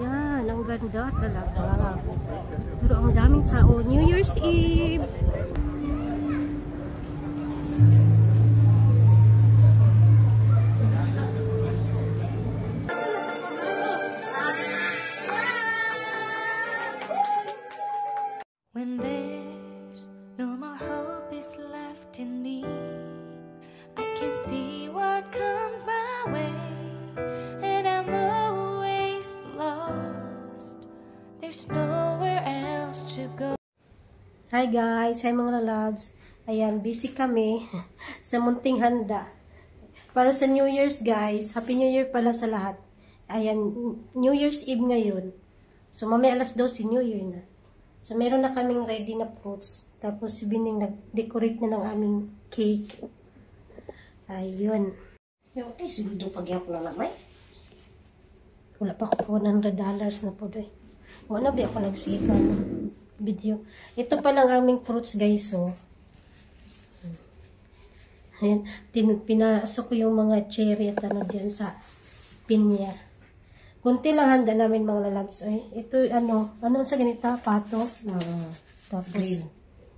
Yan, ang ganda talaga. Pero ang daming tao. New Year's Eve! When there's no more hope is left in me, I can see what comes my way, and I'm always lost. There's nowhere else to go. Hi guys! Hi mga loves! Ayan, busy kami sa munting handa. Para sa New Year's guys, Happy New Year pala sa lahat. Ayan, New Year's Eve ngayon. So mamaya alas 12 New Year na. So, meron na kaming ready na fruits. Tapos, si Bining nag-decorate na ng aming cake. Ayun. Yung, siguro pagyapon na naman. Wala pa ako $100 na po doy. Wala ba ako nagsika ng video. Ito pa lang aming fruits guys. So, ayan. Pinasok ko yung mga cherry at ano dyan sa pinya. Kunti lang handa namin mga lalabs. Ay, ito, ano sa ganita? Pato. Tapos, green.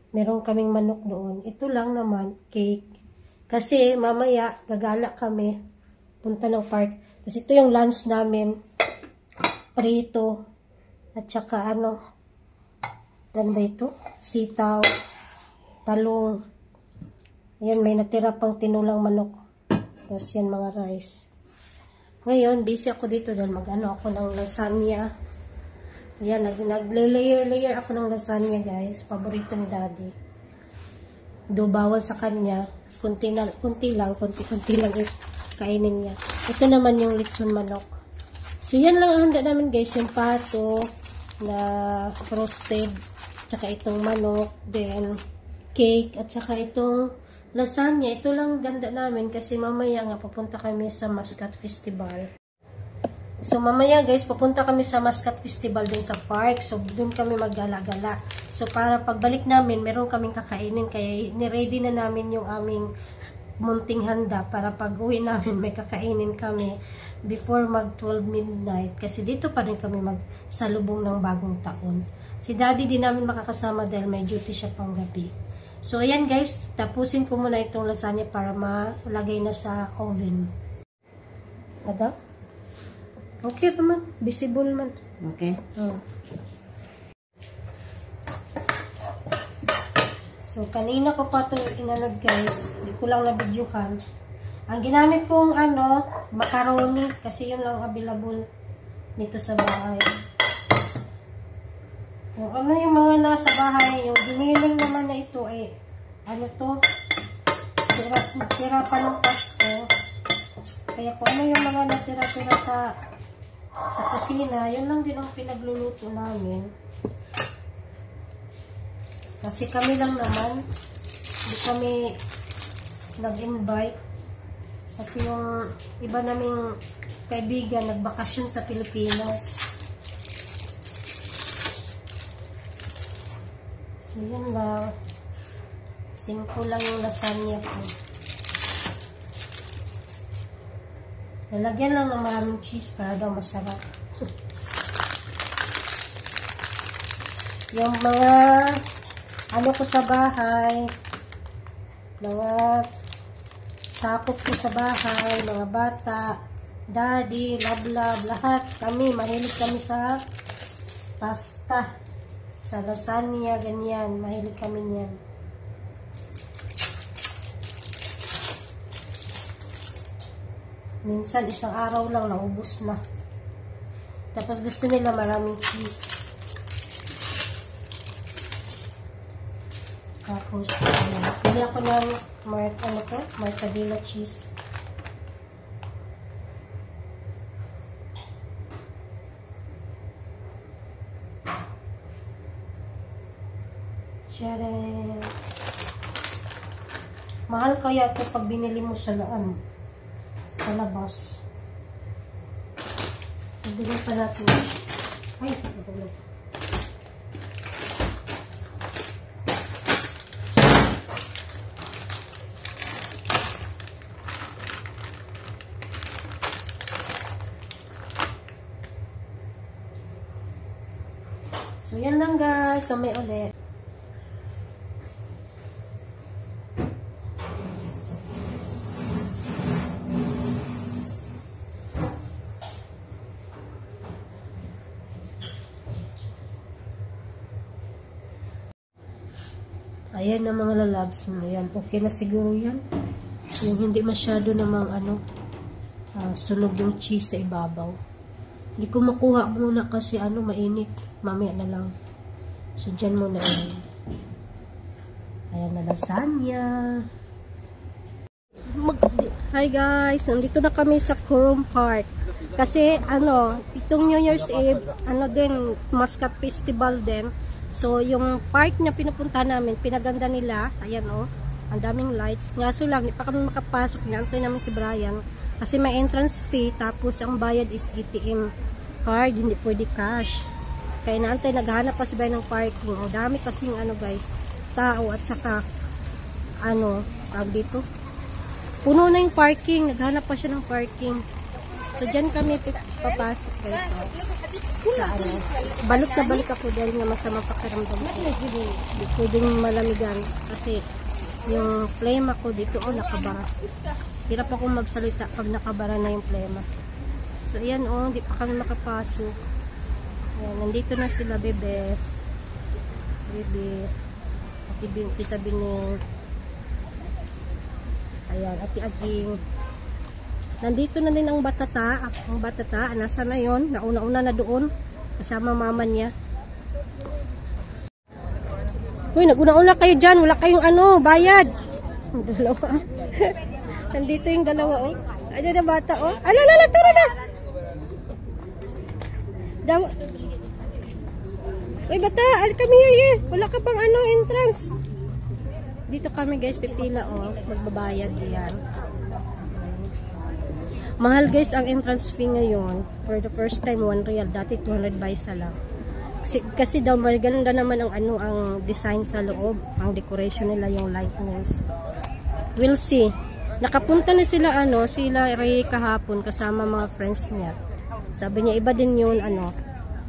Meron kaming manok doon. Ito lang naman, cake. Kasi, mamaya, gagala kami. Punta ng park. Tapos, ito yung lunch namin. Prito. At saka, ano ba ito? Sitaw. Talong. Ayan, may natira pang tinulang manok. Tapos, yan mga rice. Ngayon, busy ako dito dahil mag-ano ako ng lasagna. Ayan, nagle-layer ako ng lasagna guys. Paborito ni daddy. Do bawal sa kanya. Kunti lang kainin niya. Ito naman yung lechon manok. So, yan lang ang handa namin guys. Yung pato na roasted. Tsaka itong manok. Then, cake. At tsaka itong lasagna, ito lang ganda namin kasi mamaya nga papunta kami sa Mascot Festival. So mamaya guys, papunta kami sa Mascot Festival dun sa park. So dun kami maggala-gala. So para pagbalik namin, meron kaming kakainin. Kaya niready na namin yung aming munting handa para pag uwi namin may kakainin kami before mag 12 midnight. Kasi dito pa rin kami magsalubong ng bagong taon. Si daddy din namin makakasama dahil may duty siya pang gabi. So, ayan guys, tapusin ko muna itong lasagna para malagay na sa oven. Ada? Okay naman. Visible man. Okay. So, kanina ko pa ito inanod guys. Hindi ko lang na-videohan. Ang ginamit kong macaroni. Kasi yun lang available dito sa bahay. Yung yung mga nasa bahay, yung giniling naman na ito ay, tira pa ng Pasko. Kaya kung yung mga natira-tira sa kusina, yun lang din ang pinagluluto namin. Kasi kami lang naman, hindi kami nag-invite. Kasi yung iba naming kaibigan nagbakasyon sa Pilipinas. So, yun lang. Simple lang yung lasagna po. Lalagyan lang ng maraming cheese para daw masarap. Yung mga ko sa bahay, mga sakop ko sa bahay, mga bata, daddy, love, lahat. Kami, mahilig kami sa pasta. Sa lasagna, ganyan. Mahilig kami niyan. Minsan, isang araw lang, naubos na. Tapos, gusto nila maraming cheese. Tapos, pili ako ng mortadella cheese. Tcharam! Mahal kaya ito pag binili mo sa labas. Ibigay pa natin. Ay, nagulo. So, yan lang guys. Kamay ulit. Ayan na mga lalabs mo. Ayan. Okay na siguro yan. Yung hindi masyado namang sunog yung cheese sa ibabaw. Hindi ko makuha muna kasi mainit. Mamaya na lang. So, dyan muna yan. Ayan na lasagna. Hi guys! Nandito na kami sa Corum Park. Kasi, itong New Year's Eve, din, Muscat Festival din. So, yung park na pinupunta namin, pinaganda nila. Ayan, ang daming lights. Ngaso lang, hindi pa kami makapasok. Inaantay namin si Brian. Kasi may entrance fee, tapos ang bayad is ATM card, hindi pwede cash. Kaya inaantay, naghahanap pa si Brian ng parking. O, dami kasing, guys, tao at saka, tawag dito. Puno na yung parking. Naghahanap pa siya ng parking. So, dyan kami papasok, guys. Sa balot na balik ako dahil nga masama pakiramdam ko. Hindi pwedeng malamigan kasi yung plema ko dito nakabara. Hirap akong magsalita pag nakabara na yung plema. So ayan hindi pa kami makapasok. Ayan, nandito na sila bebe. Tita Bining. Ayan, Ate Aging. Nandito na din ang batata. Ang batata, nasa na yon? Nauna-una na doon. Kasama mama niya. Uy, naguna-una kayo dyan. Wala kayong bayad. Dalawa. Nandito yung dalawa, Ayan na bata, Alala, tara na! Uy, bata, come here, Wala ka pang entrance. Dito kami, guys, pipila, magbabayad yan. Mahal guys ang entrance fee ngayon. For the first time, 1 real. Dati 200 baisa lang. Kasi daw maganda naman ang ang design sa loob. Ang decoration nila, yung lightnings. We'll see. Nakapunta na sila sila Ray kahapon kasama mga friends niya. Sabi niya iba din yun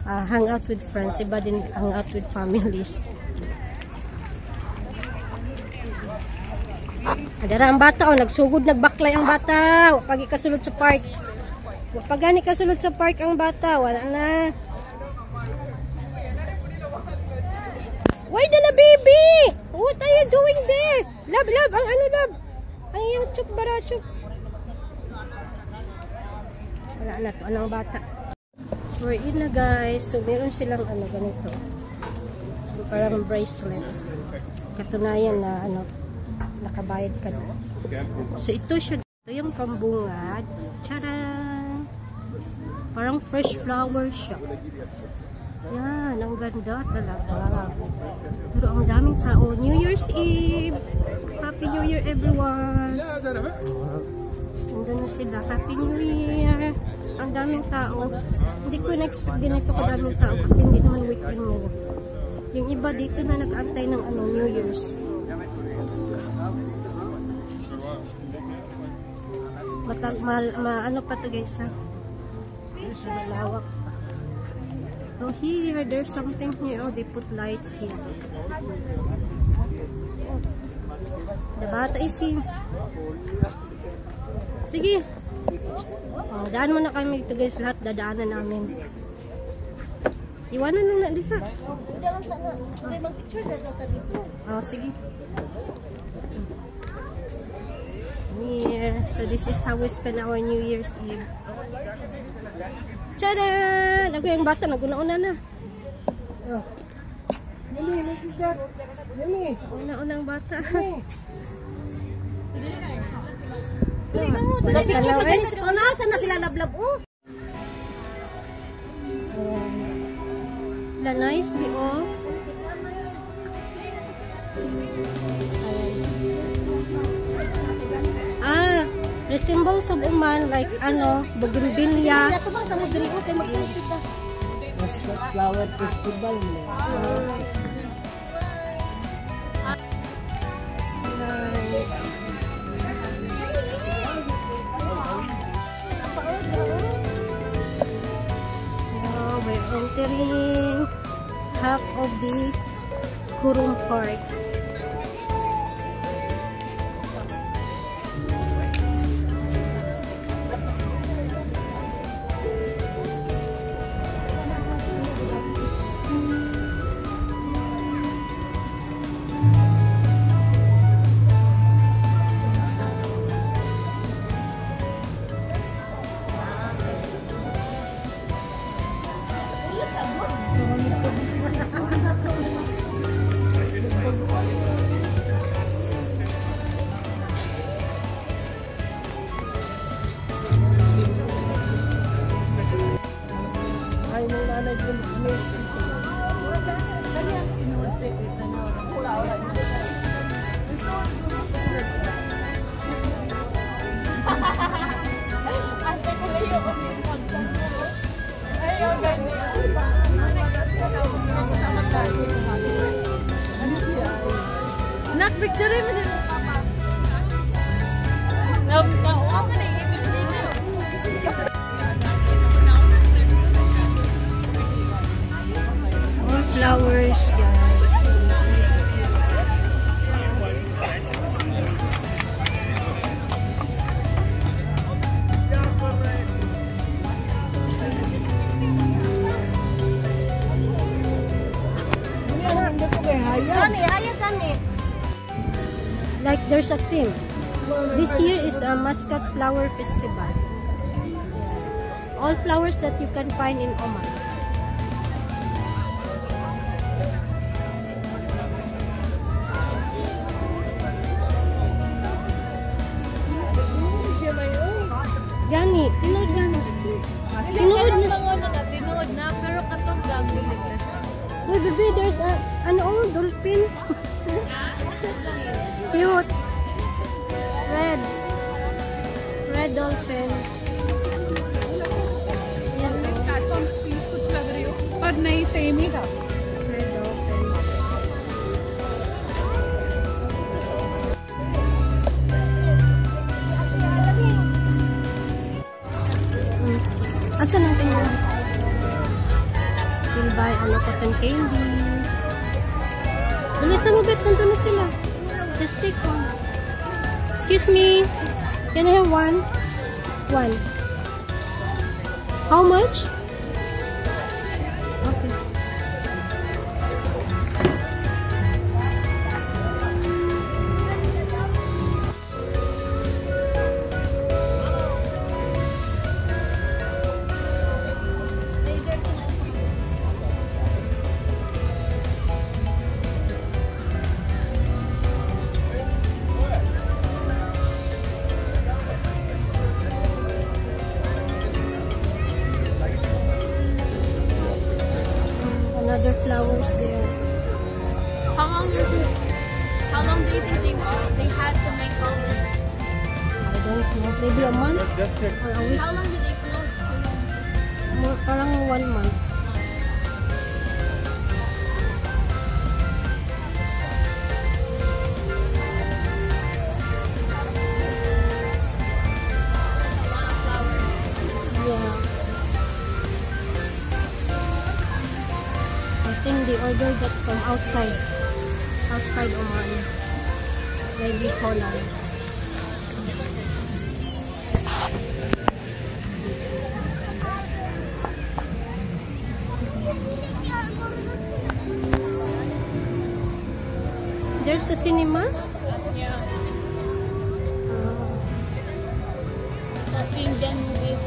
hang out with friends, iba din hang out with families. Adara ang bata nagsugod, nagbaklay ang bata. Wapag ikasulod sa park. Wapag gani kasulod sa park ang bata, wala na. Why na baby? What are you doing there? Love, ang love? Ang iyang chuk barachuk. Wala na to, anong bata. We're in na guys. So meron silang ganito. Parang bracelet. Katunayan na nakabayad ka na. So, ito siya. Ito yung pambungad. Charan! Parang fresh flower siya. Yan. Ang ganda talaga. Pero ang daming tao. New Year's Eve! Happy New Year everyone! Nandun na sila. Happy New Year! Ang daming tao. Hindi ko na-expect din ito kadaming tao kasi hindi naman weekend ngayon. Yung iba dito na nag-antay ng New Year's. Ano pa to guys malawak pa. So here, there's something here. They put lights here. The bata is here. Sige. Daan mo na kami dito guys. Lahat dadaanan namin. Iwanan na dito. Hindi mag-picture sa dito. Sige. Yeah, so this is how we spend our New Year's Eve. Tada! Ako yung bata, naguna-una na. Una-unang bata. Nasaan na sila lablab? The nice view. Symbols of Oman like bougainvillea. Ito bang sa Madrigo kay magsalita ta. Muscat Flower Festival mo. Nice. We're entering half of the Kurum Park. Ay, may nanay din miss. Nak, picture mo din. More flowers, guys. Hindi ko kay Hayat. Like there's a theme. This year is a Muscat Flower Festival. All flowers that you can find in Oman. Gani, tinood gani. Tinood na, pero katong gamit. Uy, baby, there's a, dolphin. Cute. Red dolphin. पर नहीं सेम ही था Red dolphins. Asan ang tingnan? We'll buy cotton candy. Alisa mo, bet, nandun na sila. Just take one. Excuse me. Can I have one? One. How much? Okay. Another flowers there. How long do you think they had to make all this? I don't know. Maybe a month or a week. How long did they close? More, parang 1 month. Yeah. I think they ordered that from outside Oman. Maybe Holland. There's a cinema. Yeah. That's being done movies.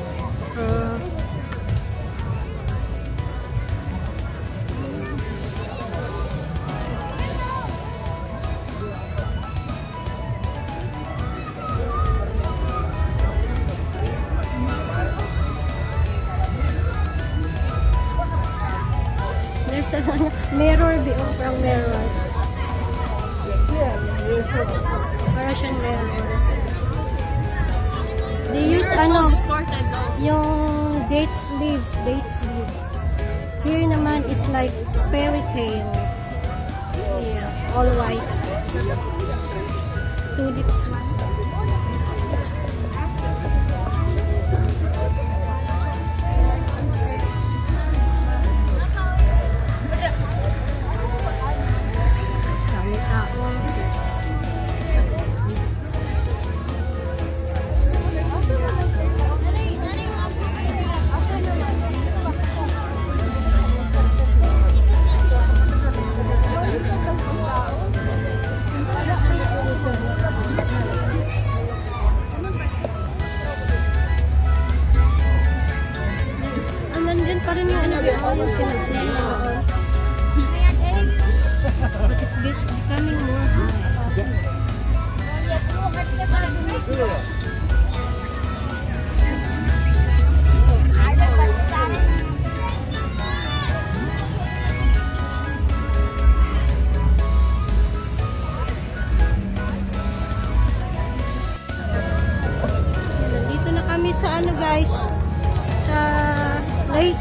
There's a mirror, parang mirror. Para siyang mirror. They use So distorted though. yung dates leaves. Here naman is like fairy tale. Yeah, all white. Tulips. nandun yung ano, yung sinutli. But it's becoming more high. Nandito na kami sa ano guys, sa lake.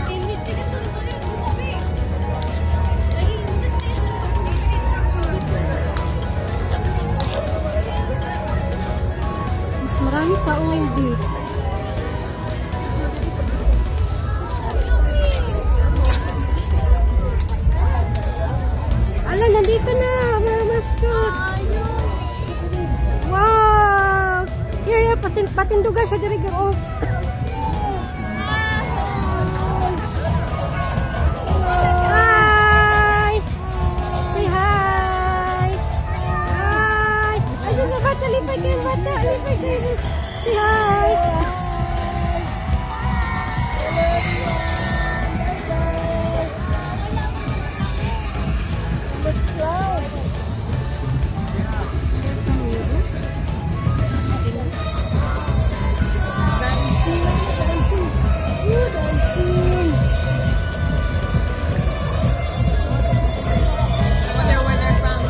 Mas marami pa ngayon dito. Ala, nandito na mga mascot. Wow! Here, patinduga siya diri oh. Hi! Say hi! Hi! Ay, sa bata, lipay kayo bata. Lipay kayo. Say hi! Let's fly! Wonder where they're from.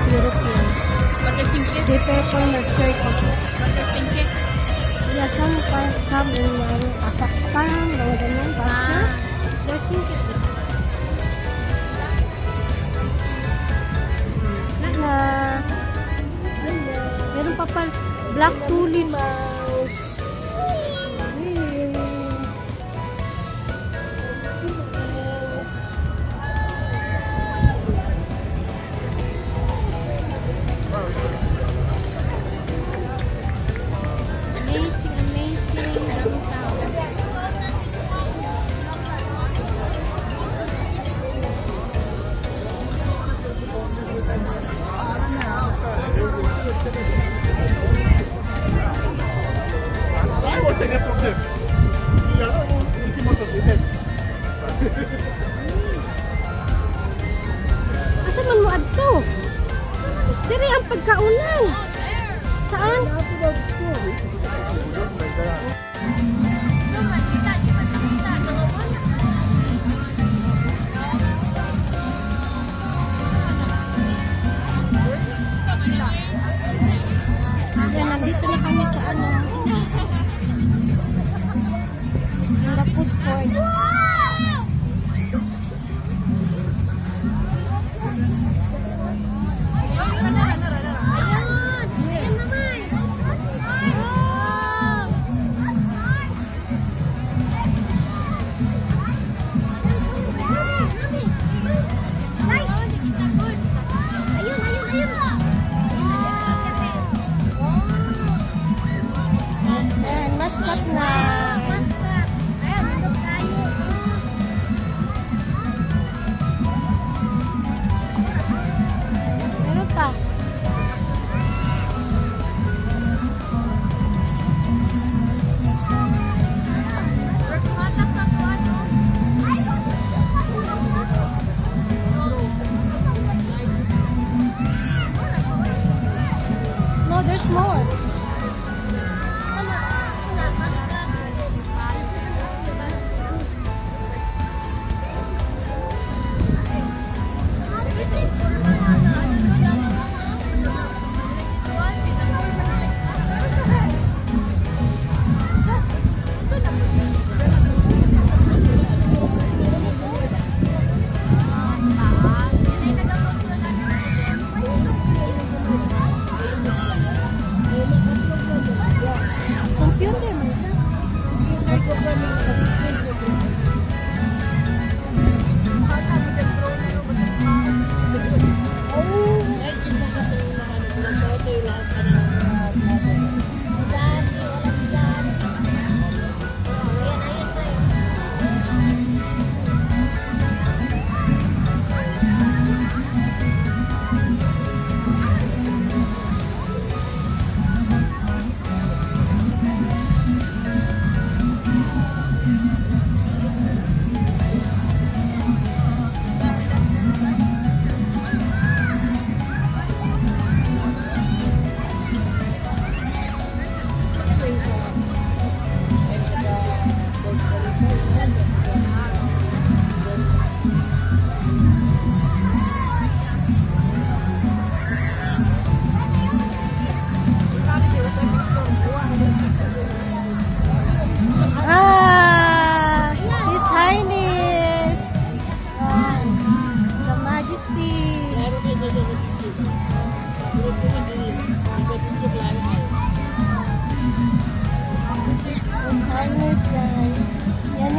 European. But they sink it. They prefer nag-circus. But they sink it. Yeah, some in Kazakhstan, mga ganyan, Russia. They're sinking it. Hello. Hello. Meron pa pa black tule mouse. Amazing downtown.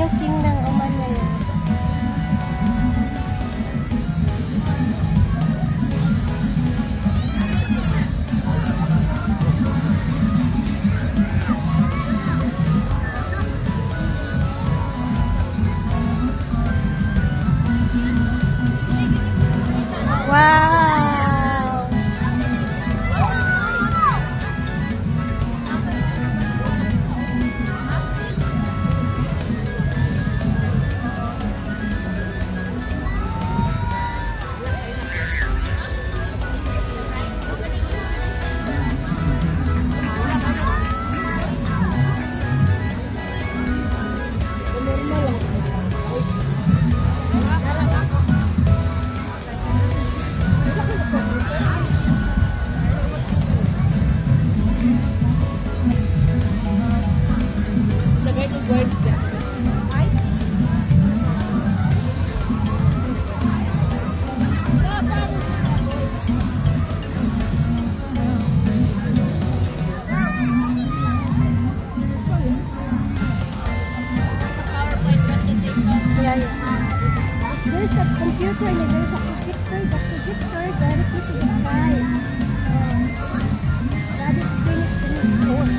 yung king ng Oman ngayon. Wow! There's a computer and there's a projector. The projector directly to the sky. That is finished board.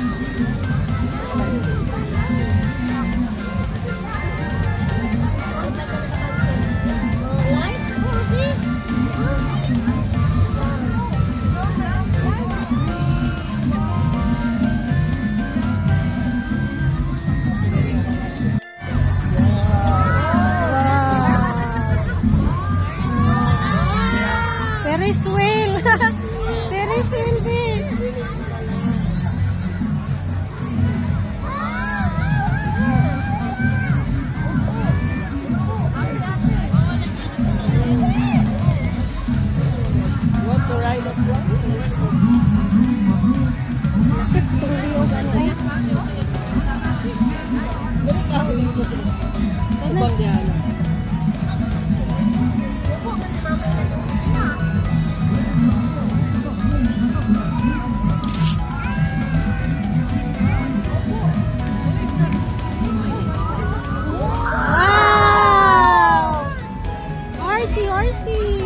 Ferris wheel. Ferris wheel, babe. You want to ride up one? Sakit tong liog ano eh. Ibang diyan. Wow! Horsey, horsey.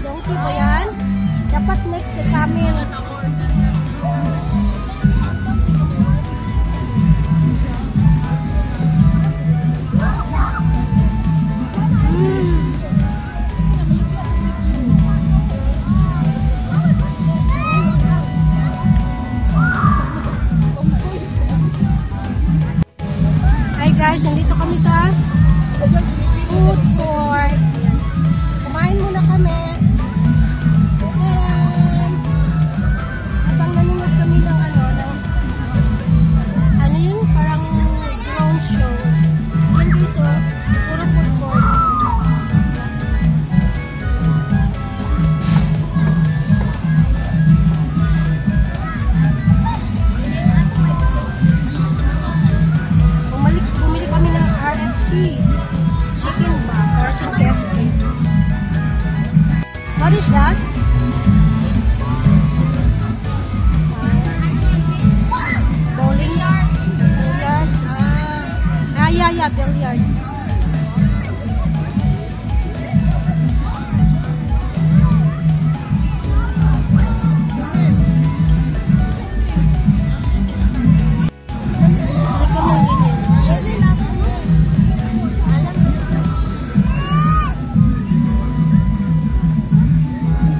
Donkey ba yan? Dapat next sa camel. Hi guys, nandito kami sa food court. Kumain muna kami. And habang nanonood kami ng ano yun, parang drone show. Yan guys, oh, puro food court. Bumili kami ng RFC chicken ba? Or sa KFC. What is that? Bowling yards. Billiards. Yeah, billiards. Balik ka mong ganyan.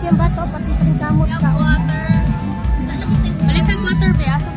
Siyang bato, pati rin kamot ka. Balitang water, be. Asok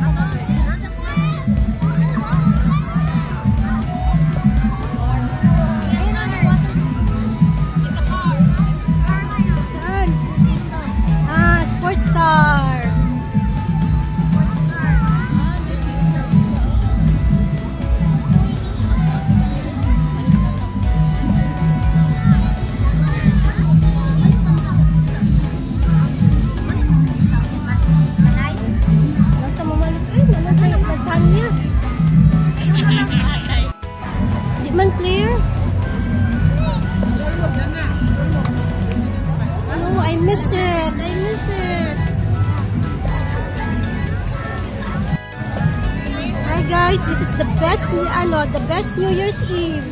guys, this is the best New Year's Eve.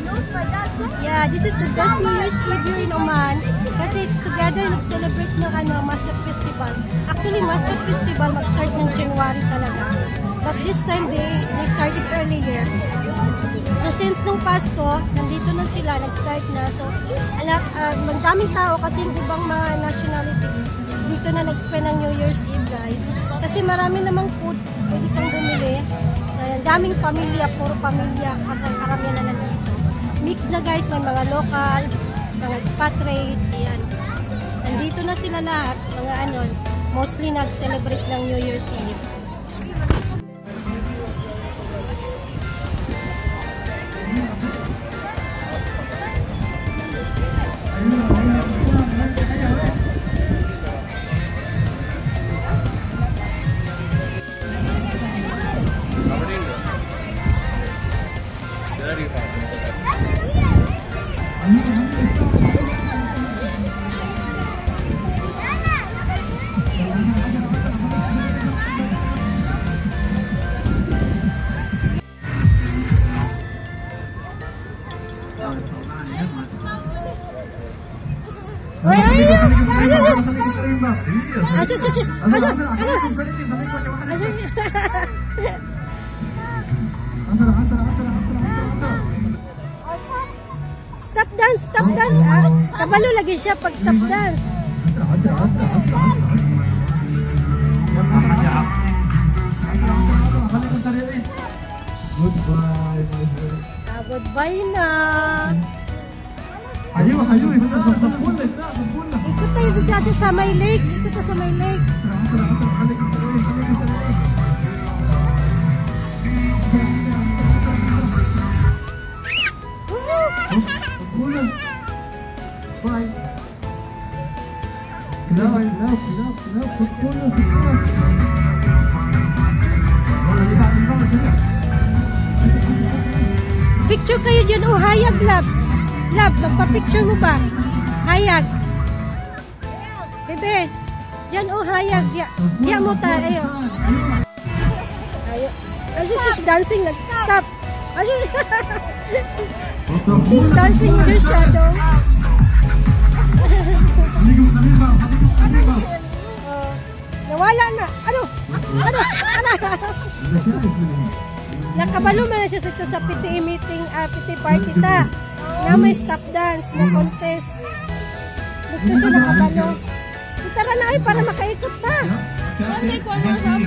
Yeah, this is the best New Year's Eve here in Oman. Kasi together nag-celebrate ng Muscat Festival. Actually, Muscat Festival mag-start ng January talaga. But this time they started earlier. So since nung Pasko, nandito na sila, nag-start na. So daming tao kasi yung ibang mga nationality dito na nag-spend ng New Year's Eve, guys. Kasi marami namang food pwede kang bumili. Daming pamilya, puro pamilya kasi karamihan na nandito. Mix na, guys, may mga locals, mga expatriates, ayan. Nandito na sila lahat, mga mostly nag-celebrate ng New Year's Eve. Stop dance, stop dance. Kabalo lagi siya pag stop dance. Goodbye na. Hayo, Ikot tayo dito sa may lake. Ikot tayo sa may lake. Bye. Love. Picture kayo dyan. Oh, hayag, love. Love, magpa-picture mo ba? Hayag. Bebe, dyan, oh, hayag. Diya mo tayo. She's dancing. Stop. She's dancing with her shadow. Nawala na. Ano? Nakabalo man na siya sa PTA meeting, PTA party ta. Na may stop dance, na contest. Gusto siya nakabalo. Tara na ay para makaikot ta. Let's take one more time.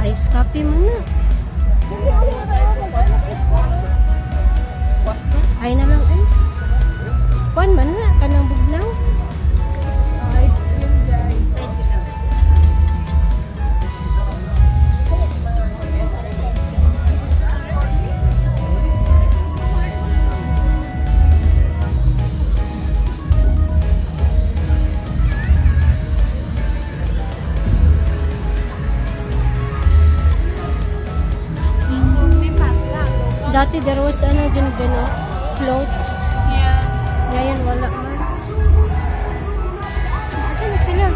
Ice coffee mo na. Ay na lang ay. Kuan man na, kanang bugnaw. Dati there was clothes. Yeah. Ngayon wala man. Ano sila?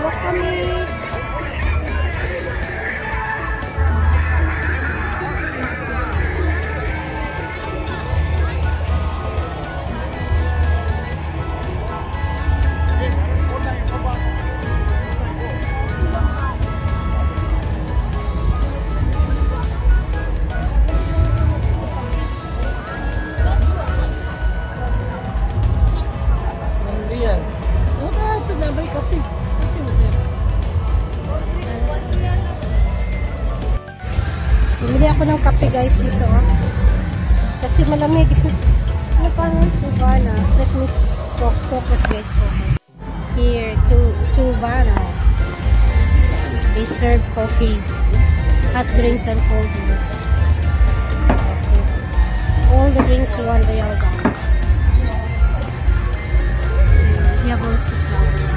Walk kami. Kasi malamig. Ano pa nang Tubana? Let me focus guys, focus. Here, Tubana. They serve coffee, hot drinks, and cold drinks. Okay. All the drinks $1 down. We have also flowers.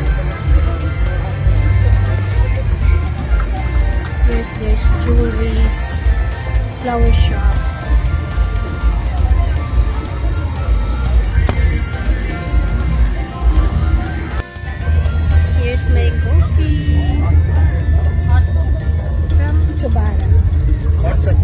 There's jewelry, flower shop. Here's my coffee from Tubana. What's up?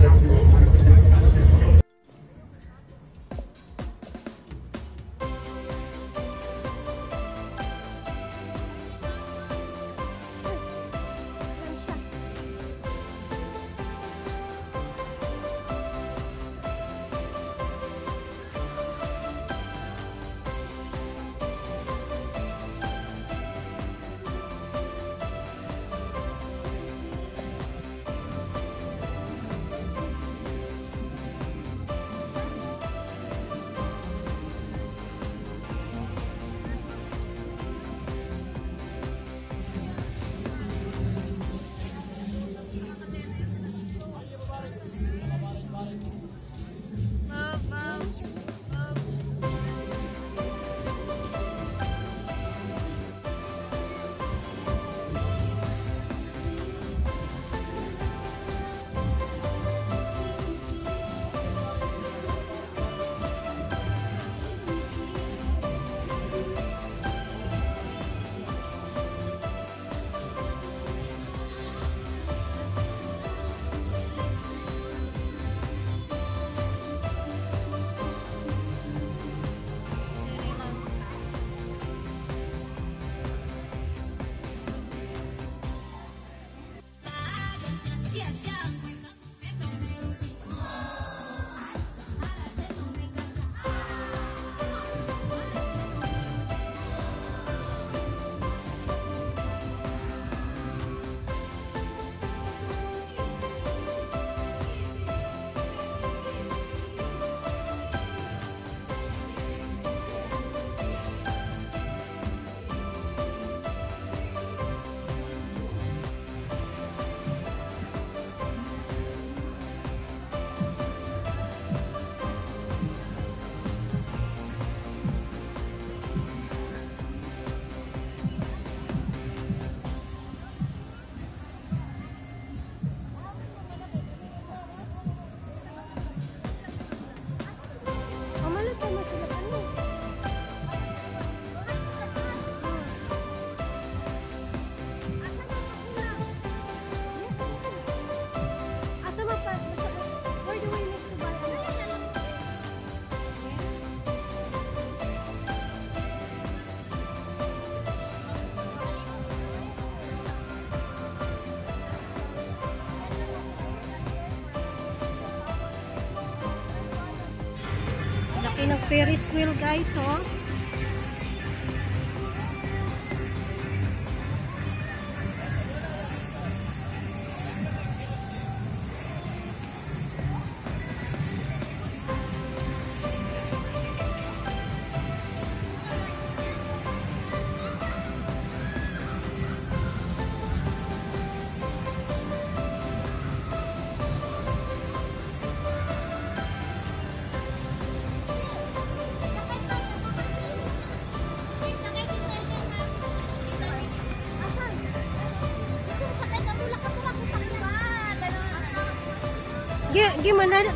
Laki ng Ferris wheel guys, oh.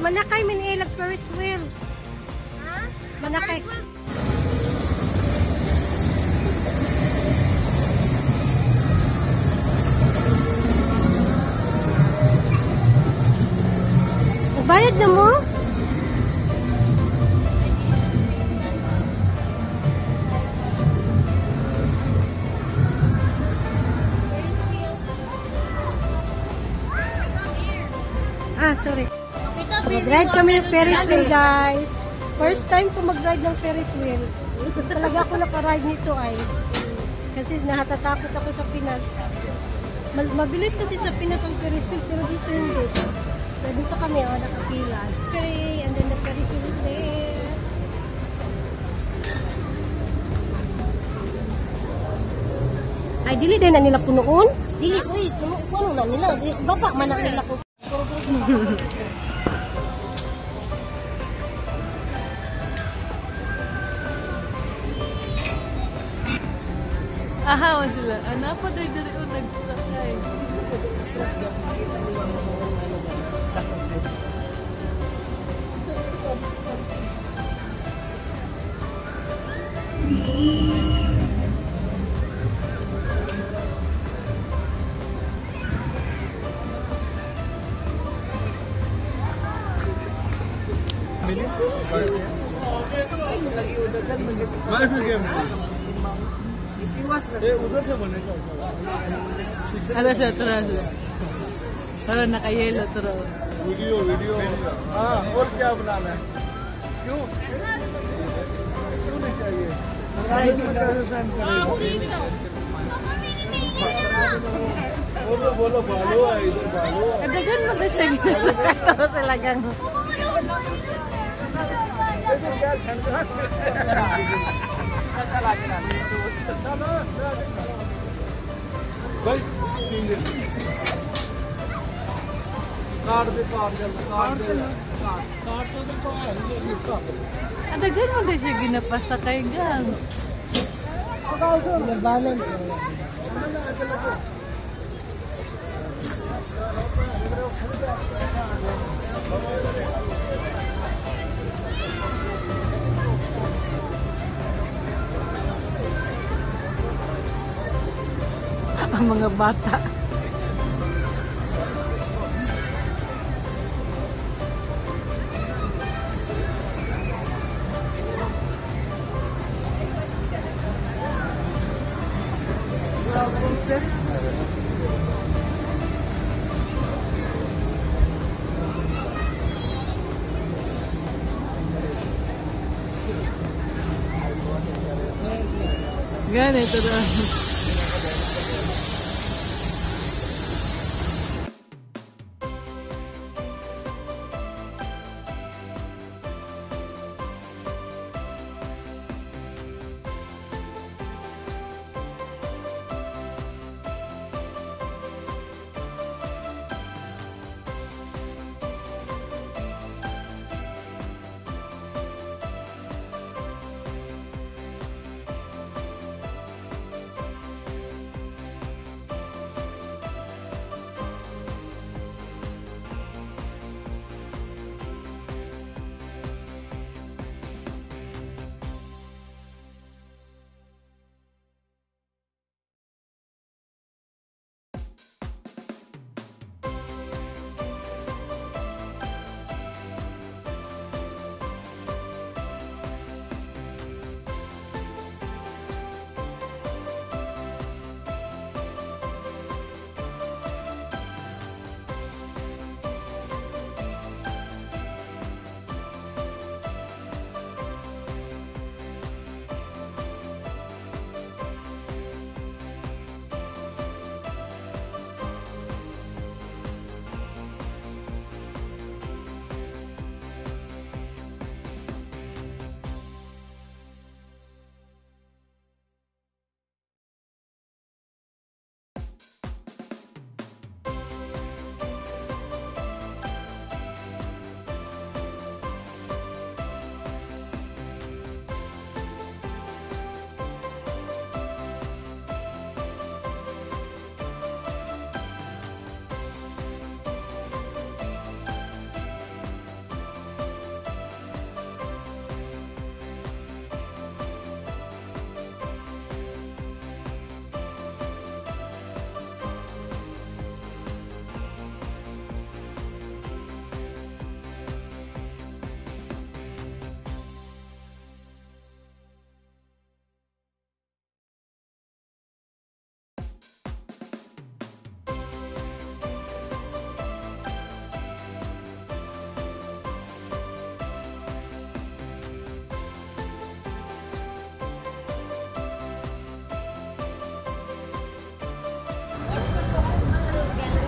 Manakay miniilag Ferris wheel. Ha? Manakay. Bayad na mo? Sorry. Mag-ride kami ng Ferris wheel, guys. First time ko mag-ride ng Ferris wheel. Talaga ako naka-ride nito, guys. Kasi nahatatakot ako sa Pinas. Mabilis kasi sa Pinas ang Ferris wheel, pero dito hindi. So, dito kami, nakapila. And then the Ferris wheel is Ay, dili din na nila punuon? Dili, uy, puno na nila. Baba man na nila ko. Aha, sila. Ano pa dahil dali o nagsakay? Alas atrás. Para nakayelo tro. Video हाँ और क्या बनाना है क्यों नहीं चाहिए बोलो बालो है इधर बालो Kadagan mo ba siya ginagawa talagang. Kadagan mo ba siya ginapasakay gang. balance Ang mga bata. Ganito na.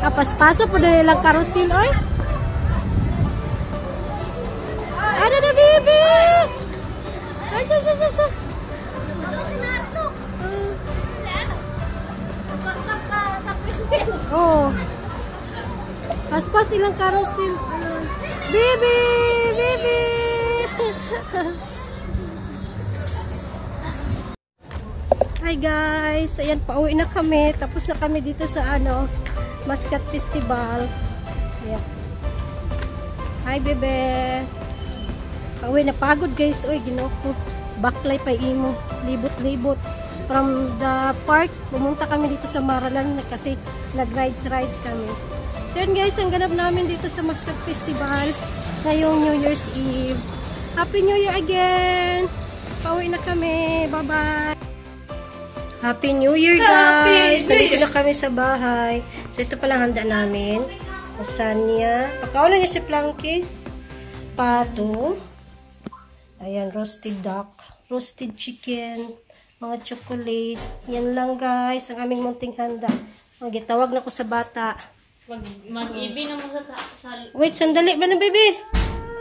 Kapaspaso po na nilang karusil, oy. Ano na, baby? Ay, siya. silang carousel. Baby! Baby! Hi guys! Ayan, pauwi na kami. Tapos na kami dito sa Mascot Festival. Ayan. Hi bebe! Pauwi na, pagod guys. Uy, ginoo ko. Baklay pa imo. Libot-libot. From the park, pumunta kami dito sa Maralan kasi nag-rides kami. So yun guys, ang ganap namin dito sa Mascot Festival ngayong New Year's Eve. Happy New Year again! Pauwi na kami. Bye-bye! Happy New Year guys! Nandito na kami sa bahay. So ito palang handa namin. Lasagna. Pagkaulan niya si Planky. Pato. Ayan, roasted duck. Roasted chicken. Mga chocolate. Yan lang guys, ang aming munting handa. Magitawag na ko sa bata. Mag-ibi na mo sa... Wait, sandali ba na baby?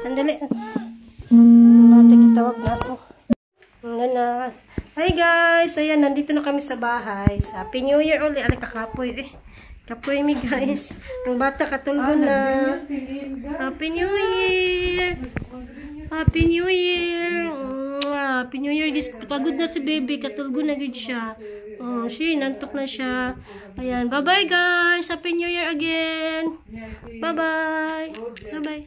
Sandali. Gitawag na ako. Na. Hi guys! Ayan, nandito na kami sa bahay. Happy New Year ulit. Alay, kakapoy eh. Kapoy mi guys. Ang bata katulgo na. Happy New Year! Happy New Year! Happy New Year! Pagod na si baby. Katulgo na gud siya. Nantok na siya. Ayan. Bye-bye guys! Happy New Year again! Bye-bye! Bye-bye!